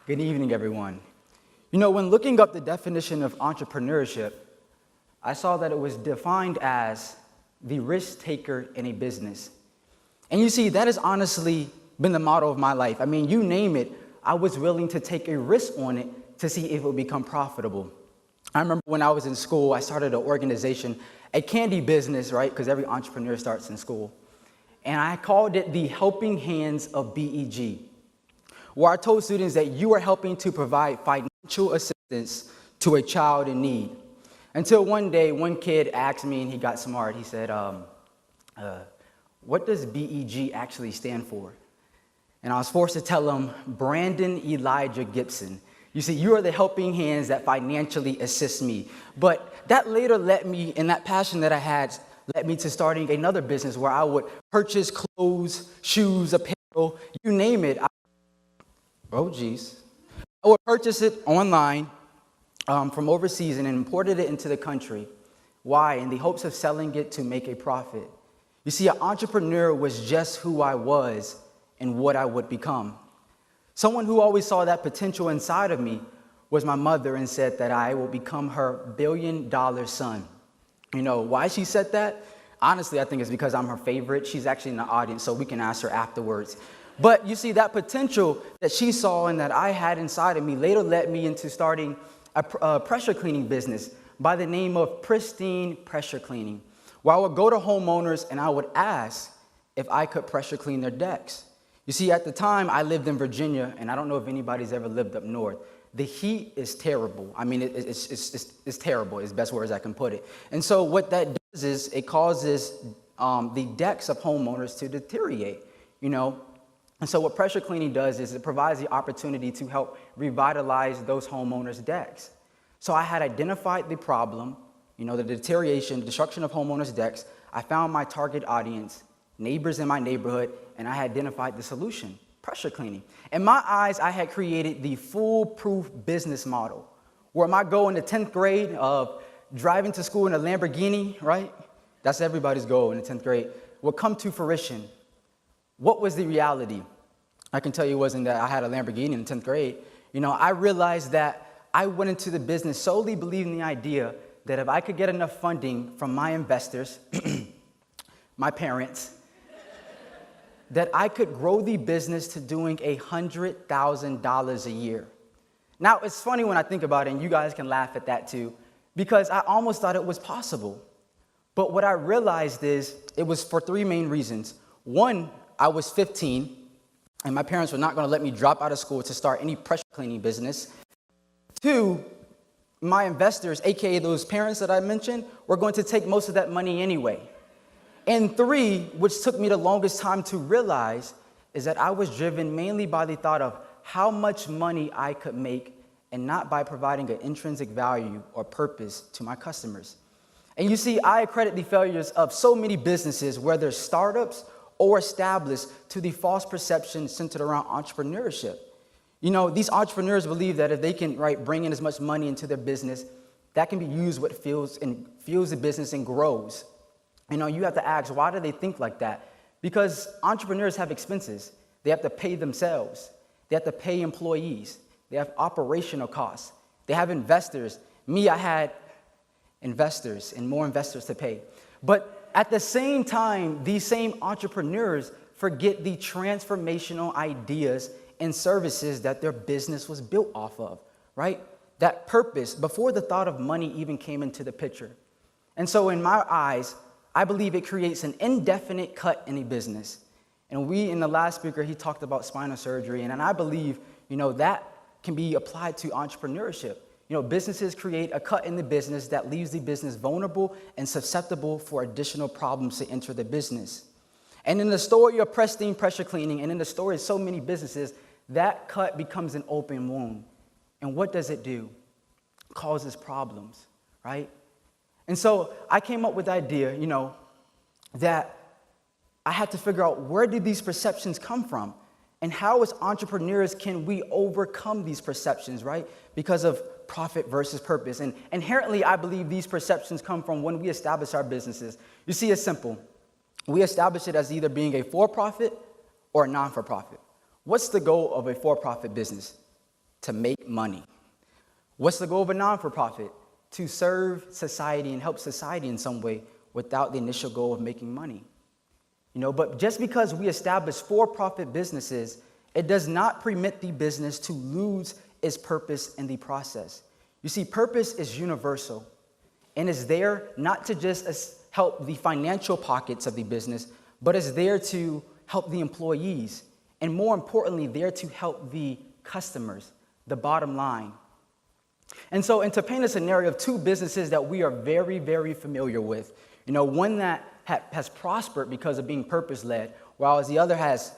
Good evening, everyone. When looking up the definition of entrepreneurship, I saw that it was defined as the risk taker in a business. And you see, that has honestly been the motto of my life. I mean, you name it, I was willing to take a risk on it to see if it would become profitable. I remember when I was in school, I started an organization, a candy business, right? Because every entrepreneur starts in school. And I called it the Helping Hands of BEG, where I told students that you are helping to provide financial assistance to a child in need. Until one day, one kid asked me, and he got smart, he said, what does BEG actually stand for? And I was forced to tell him, Brandon Elijah Gibson. You see, you are the helping hands that financially assist me. But that later led me, and that passion that I had, led me to starting another business where I would purchase clothes, shoes, apparel, you name it. I would purchase it online from overseas and imported it into the country. Why? In the hopes of selling it to make a profit. You see, an entrepreneur was just who I was and what I would become. Someone who always saw that potential inside of me was my mother and said that I will become her billion-dollar son. You know why she said that? Honestly, I think it's because I'm her favorite. She's actually in the audience, so we can ask her afterwards. But you see, that potential that she saw and that I had inside of me later led me into starting a pressure cleaning business by the name of Pristine Pressure Cleaning, where I would go to homeowners and I would ask if I could pressure clean their decks. You see, at the time, I lived in Virginia, and I don't know if anybody's ever lived up north. The heat is terrible. I mean, it's terrible, is the best words I can put it. And so what that does is it causes the decks of homeowners to deteriorate, And so what pressure cleaning does is it provides the opportunity to help revitalize those homeowners' decks. So I had identified the problem, the deterioration, destruction of homeowners' decks. I found my target audience, neighbors in my neighborhood, and I identified the solution, pressure cleaning. In my eyes, I had created the foolproof business model, where my goal in the 10th grade of driving to school in a Lamborghini, right? That's everybody's goal in the 10th grade, would come to fruition. What was the reality? I can tell you it wasn't that I had a Lamborghini in the 10th grade. I realized that I went into the business solely believing the idea that if I could get enough funding from my investors, my parents, that I could grow the business to doing $100,000 a year. Now, it's funny when I think about it, and you guys can laugh at that too, because I almost thought it was possible. But what I realized is it was for three main reasons. One, I was 15, and my parents were not going to let me drop out of school to start any pressure cleaning business. Two, my investors, aka those parents that I mentioned, were going to take most of that money anyway. And three, which took me the longest time to realize, is that I was driven mainly by the thought of how much money I could make and not by providing an intrinsic value or purpose to my customers. And you see, I accredit the failures of so many businesses, whether startups or established, to the false perception centered around entrepreneurship. These entrepreneurs believe that if they can bring in as much money into their business, that can be used what fuels the business and grows. You have to ask, why do they think like that? Because entrepreneurs have expenses. They have to pay themselves. They have to pay employees. They have operational costs. They have investors. I had investors and more investors to pay. But at the same time, these same entrepreneurs forget the transformational ideas and services that their business was built off of, right? That purpose, before the thought of money even came into the picture. And so in my eyes, I believe it creates an indefinite cut in a business. And in the last speaker, he talked about spinal surgery. And I believe, that can be applied to entrepreneurship. Businesses create a cut in the business that leaves the business vulnerable and susceptible for additional problems to enter the business. And in the story of Pristine Pressure Cleaning, and in the story of so many businesses, that cut becomes an open wound. And what does it do? It causes problems, right? And so I came up with the idea, that I had to figure out, where did these perceptions come from? And how, as entrepreneurs, can we overcome these perceptions, right? Because of profit versus purpose. And inherently, I believe these perceptions come from when we establish our businesses. You see, it's simple. We establish it as either being a for-profit or a non-for-profit. What's the goal of a for-profit business? to make money. What's the goal of a non-for-profit? To serve society and help society in some way without the initial goal of making money. But just because we establish for-profit businesses, it does not permit the business to lose its purpose in the process. You see, purpose is universal and is there not to just help the financial pockets of the business, but is there to help the employees, and more importantly, there to help the customers, the bottom line. And to paint a scenario of two businesses that we are very, very familiar with, one that has prospered because of being purpose-led, whereas the other has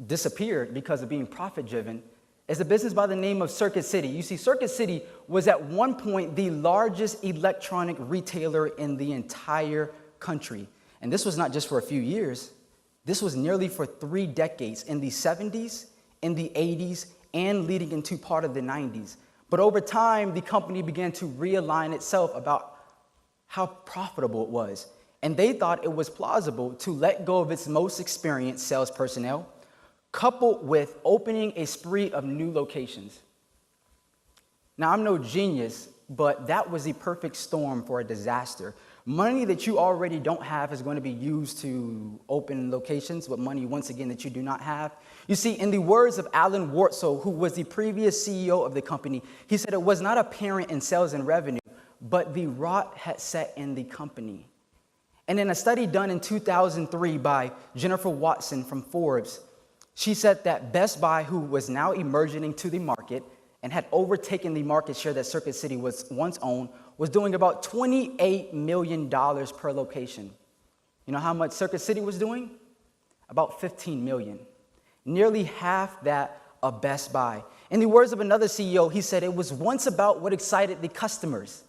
disappeared because of being profit-driven, is a business by the name of Circuit City. You see, Circuit City was at one point the largest electronic retailer in the entire country. And this was not just for a few years. This was nearly for 3 decades, in the 70s, in the 80s, and leading into part of the 90s. But over time, the company began to realign itself about how profitable it was. And they thought it was plausible to let go of its most experienced sales personnel, coupled with opening a spree of new locations. Now, I'm no genius, but that was the perfect storm for a disaster. Money that you already don't have is going to be used to open locations with money, once again, that you do not have. You see, in the words of Alan Wartzel, who was the previous CEO of the company, he said it was not apparent in sales and revenue, but the rot had set in the company. And in a study done in 2003 by Jennifer Watson from Forbes, she said that Best Buy, who was now emerging into the market and had overtaken the market share that Circuit City was once owned, was doing about $28 million per location. You know how much Circuit City was doing? About $15 million. Nearly half that of Best Buy. In the words of another CEO, he said it was once about what excited the customers.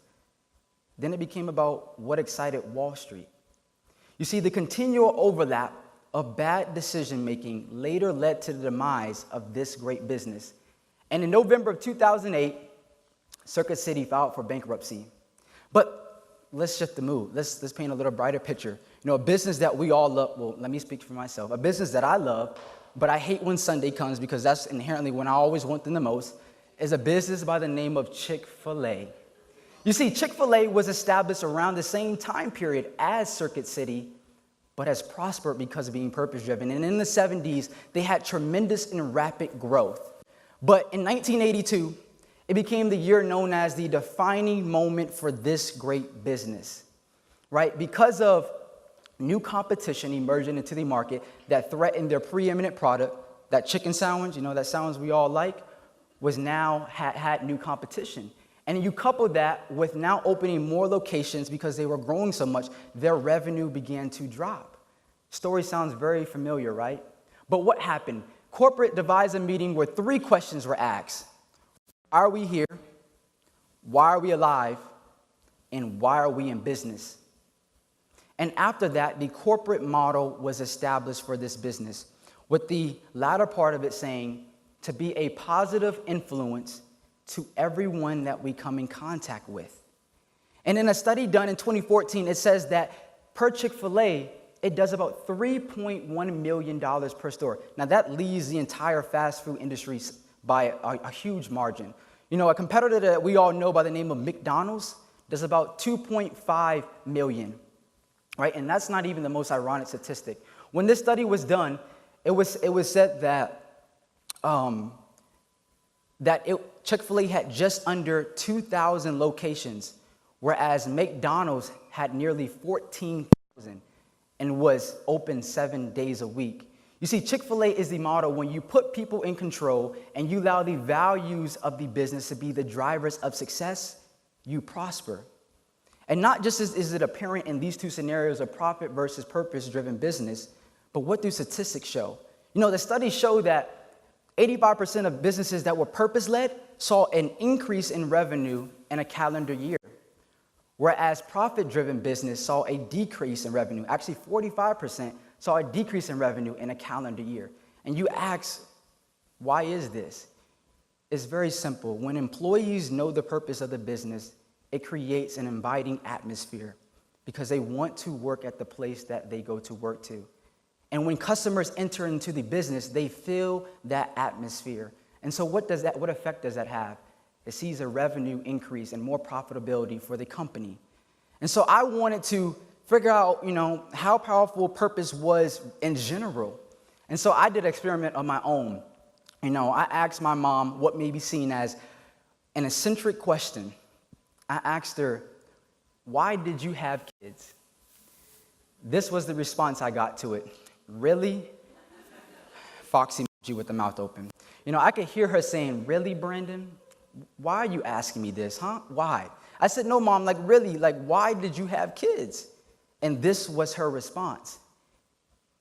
Then it became about what excited Wall Street. You see, the continual overlap of bad decision-making later led to the demise of this great business. And in November of 2008, Circuit City filed for bankruptcy. But let's shift the mood. Let's paint a little brighter picture. A business that we all love, well, let me speak for myself. A business that I love, but I hate when Sunday comes because that's inherently when I always want them the most, is a business by the name of Chick-fil-A. You see, Chick-fil-A was established around the same time period as Circuit City, but has prospered because of being purpose-driven. And in the 70s, they had tremendous and rapid growth. But in 1982, it became the year known as the defining moment for this great business, right? Because of new competition emerging into the market that threatened their preeminent product, that chicken sandwich, that sandwich we all like, was now had new competition. And you couple that with now opening more locations because they were growing so much, their revenue began to drop. Story sounds very familiar, right? But what happened? Corporate devised a meeting where 3 questions were asked. Why are we here? Why are we alive? And why are we in business? And after that, the corporate model was established for this business, with the latter part of it saying to be a positive influence to everyone that we come in contact with. And in a study done in 2014, it says that per Chick-fil-A, it does about $3.1 million per store. Now, that leads the entire fast food industry by a huge margin. A competitor that we all know by the name of McDonald's does about $2.5 million, right? And that's not even the most ironic statistic. When this study was done, it was said that Chick-fil-A had just under 2,000 locations, whereas McDonald's had nearly 14,000 and was open 7 days a week. You see, Chick-fil-A is the model when you put people in control and you allow the values of the business to be the drivers of success, you prosper. And not just is it apparent in these two scenarios of profit versus purpose-driven business, but what do statistics show? The studies show that 85% of businesses that were purpose-led saw an increase in revenue in a calendar year, whereas profit-driven business saw a decrease in revenue. Actually, 45% saw a decrease in revenue in a calendar year. And you ask, why is this? It's very simple. When employees know the purpose of the business, it creates an inviting atmosphere because they want to work at the place that they go to work to. And when customers enter into the business, they feel that atmosphere. And so what effect does that have? It sees a revenue increase and more profitability for the company. And so I wanted to figure out, how powerful purpose was in general. And so I did an experiment on my own. I asked my mom what may be seen as an eccentric question. I asked her, why did you have kids? This was the response I got to it. Really? Fox emoji with the mouth open. I could hear her saying, really, Brandon? Why are you asking me this, huh? Why? I said, no, Mom, really, why did you have kids? And this was her response.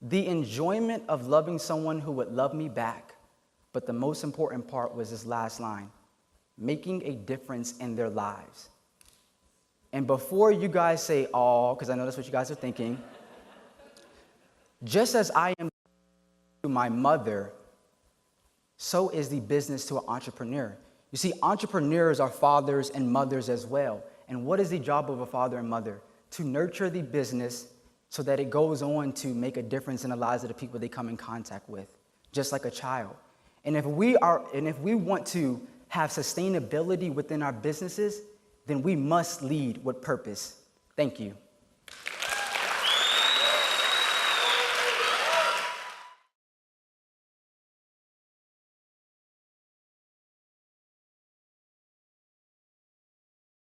The enjoyment of loving someone who would love me back. But the most important part was this last line, making a difference in their lives. And before you guys say, oh, because I know that's what you guys are thinking, just as I am to my mother, so is the business to an entrepreneur. You see, entrepreneurs are fathers and mothers as well. And what is the job of a father and mother? To nurture the business so that it goes on to make a difference in the lives of the people they come in contact with, just like a child. And if we want to have sustainability within our businesses, then we must lead with purpose. Thank you.